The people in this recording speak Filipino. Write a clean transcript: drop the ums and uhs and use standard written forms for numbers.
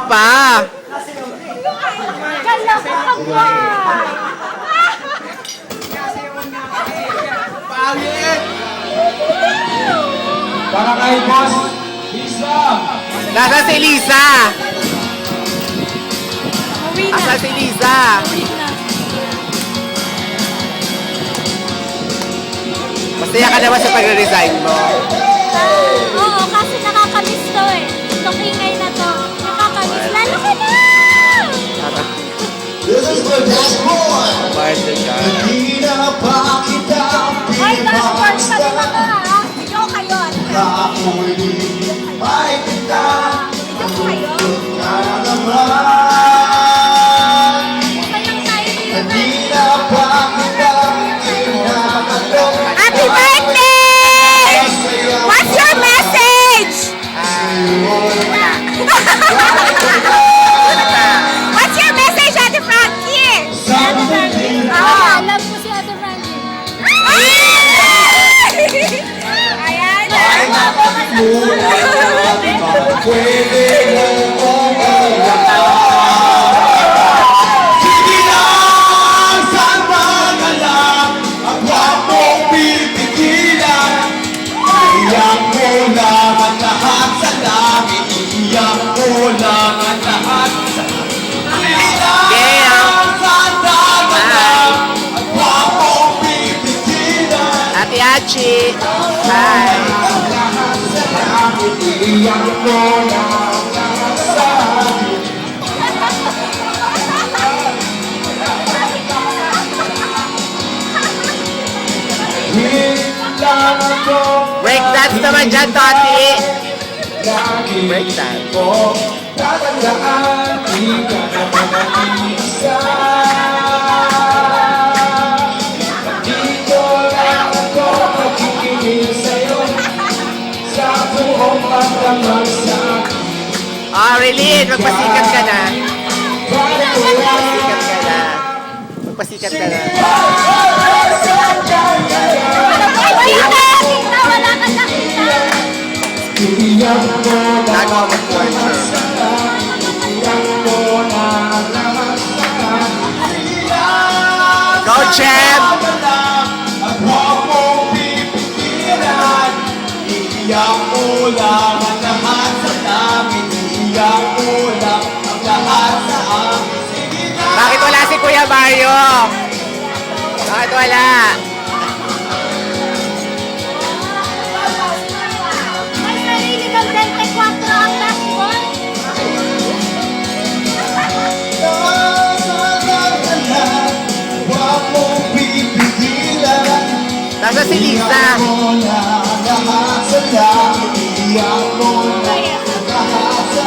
pa. Kala ko kabay. Pangit! Para kay Boss Lisa. Nasa si Lisa. Uwi na. Nasa si Lisa. Uwi na. Masaya ka naman sa pag-resign mo. Oo, kasi nakakamiss to eh. Itong ingay na to. Nakakamiss. Lalo ka na! This is the dashboard. Martin ka. Hindi na pa kita Ay, dashboard pa din ako pinapastan. ha. Video kayo. Ako'y di makikita. Video kayo. Kaya naman. Sayang tayo dito. Hindi na pa kita pinapatok. Happy birthday! What's your message? What's your message, Ate Frankie? Ate Frankie. Ah, alam ko si Ate Frankie. Ayan. Pwede mo sige lang, sana na lang. Ang wag mong pipigilan. Iiyak mo lang ang lahat sa langit. Iiyak mo lang ang lahat sa langit. Sige lang, sana na lang. Ang wag mong pipigilan. Ate Achi. Hi. Ang lahat sa langit. Iiyak mo lang ang lahat sa langit. Hilang ako. Breakdance naman dyan, Tati. Lagi Breakdance. ko tatandaan, di ka naman nag-iisa. Dito lang ako magkikinig sa'yo sa buong pagdamag sa akin. Oh, Relin, magpasikat ka na. Magpasikat ka na. Magpasikat ka na. Wala ka nakita. Iiyak mo lang Nagawa mo torture. sa langit. Iiyak mo lang lahat sa langit. Go, Chem! At huwag mong pipigilan. Iiyak mo lang ang lahat sa langit. Iiyak mo lang ang lahat sa akin. Sige na. Bakit wala si Kuya Mario? Bakit wala? May sarili kang 24 ang dashboard. Huwag mong pipigilan. Nasa si Lisa. Iiyak mo lang ang lahat sa langit. Iiyak mo lang ang lahat sa